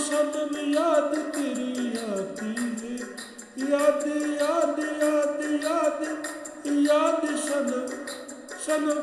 सनम याद तेरी आती है, याद याद याद याद याद सनम सनम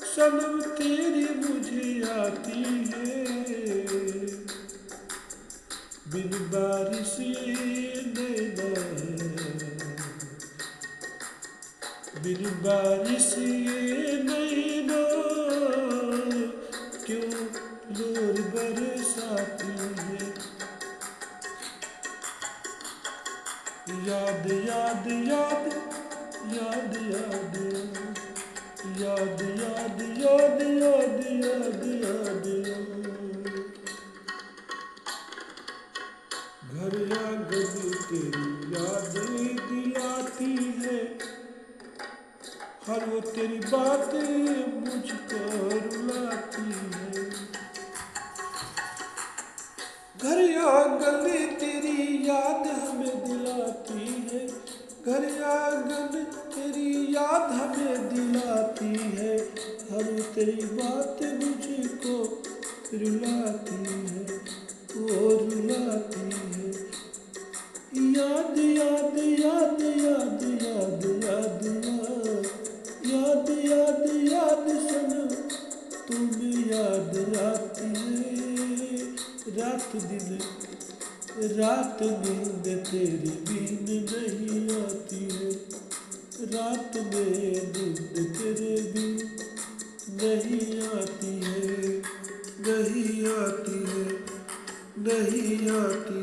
सनम तेरी मुझे आती है। बिन बारिश नैना, बिन बारिश नैना क्यों जोर बरसाती है। याद याद याद याद याद याद याद याद याद याद याद घर आंगन तेरी यादें दिलाती है, हर वो तेरी बातें मुझको रुलाती है। घर आंगन तेरी याद हमें दिलाती है, घर आंगन तेरी याद हमें दिलाती है, हर वो तेरी बातें मुझको रुलाती है, वो रुलाती है। याद याद याद याद याद याद याद याद याद सनम तुम्हें याद आती है। रात दिन रात नींद तेरी बीन नहीं आती है, रात में नींद तेरे बीन नहीं आती है, नहीं आती है, नहीं आती